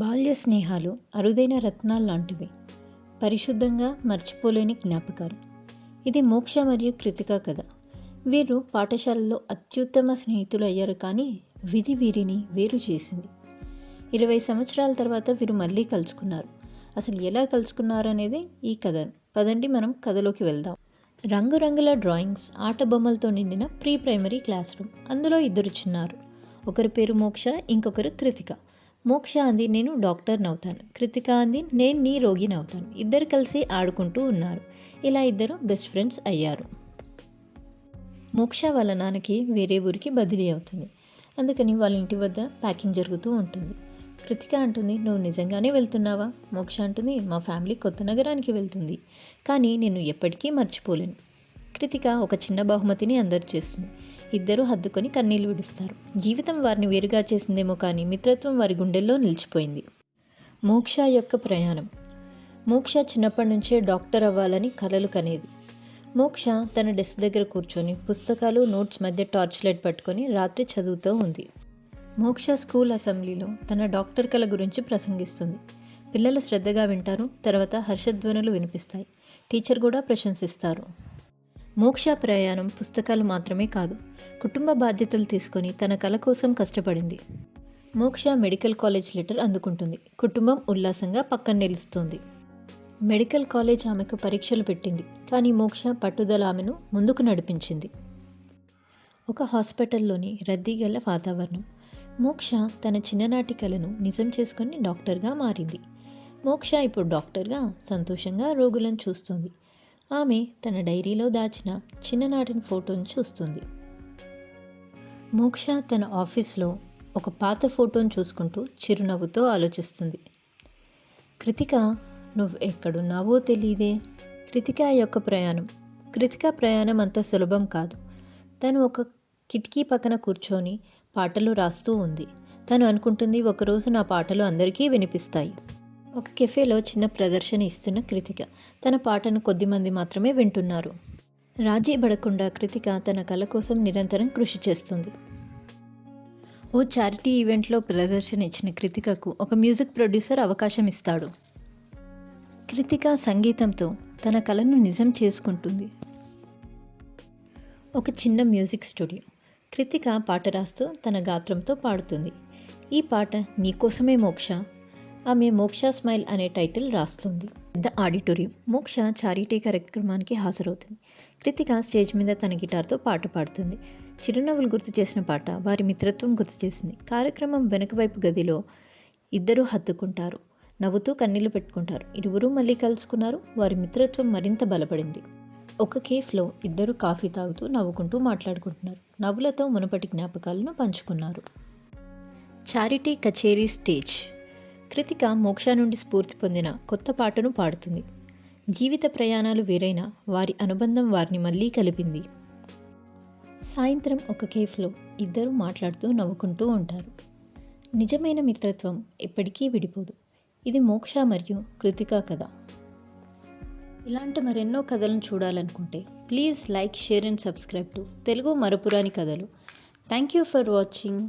బాల్య స్నేహాలు అరుదైన రత్నాల్లాంటివి. పరిశుద్ధంగా మర్చిపోలేని జ్ఞాపకాలు. ఇది మోక్ష మరియు కృతిక కథ. వీరు పాఠశాలలో అత్యుత్తమ స్నేహితులు అయ్యారు, కానీ విధి వీరిని వేరు చేసింది. 20 సంవత్సరాల తర్వాత వీరు మళ్ళీ కలుసుకున్నారు. అసలు ఎలా కలుసుకున్నారు అనేది ఈ కథ. పదండి మనం కథలోకి వెళ్దాం. రంగురంగుల డ్రాయింగ్స్, ఆట బొమ్మలతో నిండిన ప్రీ ప్రైమరీ క్లాస్ రూమ్. అందులో ఇద్దరు చిన్నారు. ఒకరి పేరు మోక్ష, ఇంకొకరు కృతిక. మోక్ష అంది, నేను డాక్టర్ని అవుతాను. కృతిక అంది, నేను నీ రోగిని అవుతాను. ఇద్దరు కలిసి ఆడుకుంటూ ఉన్నారు. ఇలా ఇద్దరు బెస్ట్ ఫ్రెండ్స్ అయ్యారు. మోక్ష వాళ్ళ నాన్నకి వేరే ఊరికి బదిలీ అవుతుంది. అందుకని వాళ్ళ ఇంటి వద్ద ప్యాకింగ్ జరుగుతూ ఉంటుంది. కృతిక అంటుంది, నువ్వు నిజంగానే వెళ్తున్నావా? మోక్ష అంటుంది, మా ఫ్యామిలీ కొత్త నగరానికి వెళ్తుంది, కానీ నేను ఎప్పటికీ మర్చిపోలేను. కృతిక ఒక చిన్న బహుమతిని అందరు చేస్తుంది. ఇద్దరూ హద్దుకొని కన్నీళ్లు విడుస్తారు. జీవితం వారిని వేరుగా చేసిందేమో, కానీ మిత్రత్వం వారి గుండెల్లో నిలిచిపోయింది. మోక్ష యొక్క ప్రయాణం. మోక్ష చిన్నప్పటి నుంచే డాక్టర్ అవ్వాలని కలలు కనేది. మోక్ష తన డెస్క్ దగ్గర కూర్చొని పుస్తకాలు, నోట్స్ మధ్య టార్చ్ లైట్ పట్టుకొని రాత్రి చదువుతూ ఉంది. మోక్ష స్కూల్ అసెంబ్లీలో తన డాక్టర్ కళ గురించి ప్రసంగిస్తుంది. పిల్లలు శ్రద్ధగా వింటారు. తర్వాత హర్షధ్వనులు వినిపిస్తాయి. టీచర్ కూడా ప్రశంసిస్తారు. మోక్ష ప్రయాణం పుస్తకాలు మాత్రమే కాదు, కుటుంబ బాధ్యతలు తీసుకొని తన కళ కోసం కష్టపడింది. మోక్ష మెడికల్ కాలేజ్ లెటర్ అందుకుంటుంది. కుటుంబం ఉల్లాసంగా పక్కన నిలుస్తుంది. మెడికల్ కాలేజ్ ఆమెకు పరీక్షలు పెట్టింది, కానీ మోక్ష పట్టుదల ఆమెను ముందుకు నడిపించింది. ఒక హాస్పిటల్లోని రద్దీ గల వాతావరణం. మోక్ష తన చిన్ననాటి కలను నిజం చేసుకొని డాక్టర్గా మారింది. మోక్ష ఇప్పుడు డాక్టర్గా సంతోషంగా రోగులను చూస్తుంది. ఆమె తన డైరీలో దాచిన చిన్ననాటి ఫోటోను చూస్తుంది. మోక్ష తన ఆఫీస్లో ఒక పాత ఫోటోను చూసుకుంటూ చిరునవ్వుతో ఆలోచిస్తుంది. కృతిక, నువ్వు ఎక్కడున్నావో తెలీదే. కృతిక యొక్క ప్రయాణం. కృతిక ప్రయాణం అంత సులభం కాదు. తను ఒక కిటికీ పక్కన కూర్చొని పాటలు రాస్తూ ఉంది. తను అనుకుంటుంది, ఒకరోజు నా పాటలు అందరికీ వినిపిస్తాయి. ఒక కెఫేలో చిన్న ప్రదర్శన ఇస్తున్న కృతిక. తన పాటను కొద్దిమంది మాత్రమే వింటున్నారు. రాజీ పడకుండా కృతిక తన కళ కోసం నిరంతరం కృషి చేస్తుంది. ఓ చారిటీ ఈవెంట్లో ప్రదర్శన ఇచ్చిన కృతికకు ఒక మ్యూజిక్ ప్రొడ్యూసర్ అవకాశం ఇస్తాడు. కృతిక సంగీతంతో తన కళను నిజం చేసుకుంటుంది. ఒక చిన్న మ్యూజిక్ స్టూడియో. కృతిక పాట రాస్తూ తన గాత్రంతో పాడుతుంది. ఈ పాట నీకోసమే మోక్ష. ఆమె మోక్ష స్మైల్ అనే టైటిల్ రాస్తుంది. The auditorium. మోక్ష చారిటీ కార్యక్రమానికి హాజరవుతుంది. కృతిక స్టేజ్ మీద తన గిటార్తో పాట పాడుతుంది. చిరునవ్వులు గుర్తు చేసిన పాట వారి మిత్రత్వం గుర్తు చేసింది. కార్యక్రమం వెనుక వైపు గదిలో ఇద్దరు హత్తుకుంటారు. నవ్వుతూ కన్నీళ్లు పెట్టుకుంటారు. ఇరువురు మళ్ళీ కలుసుకున్నారు. వారి మిత్రత్వం మరింత బలపడింది. ఒక కేఫ్లో ఇద్దరు కాఫీ తాగుతూ నవ్వుకుంటూ మాట్లాడుకుంటున్నారు. నవ్వులతో మునుపటి జ్ఞాపకాలను పంచుకున్నారు. చారిటీ కచేరీ స్టేజ్. కృతిక మోక్ష నుండి స్ఫూర్తి పొందిన కొత్త పాటను పాడుతుంది. జీవిత ప్రయాణాలు వేరైనా వారి అనుబంధం వారిని మళ్ళీ కలిపింది. సాయంత్రం ఒక కేఫ్లో ఇద్దరు మాట్లాడుతూ నవ్వుకుంటూ ఉంటారు. నిజమైన మిత్రత్వం ఎప్పటికీ విడిపోదు. ఇది మోక్ష మరియు కృతిక కథ. ఇలాంటి మరెన్నో కథలను చూడాలనుకుంటే please like, share and subscribe to Telugu మరపురాని కథలు. Thank you for watching.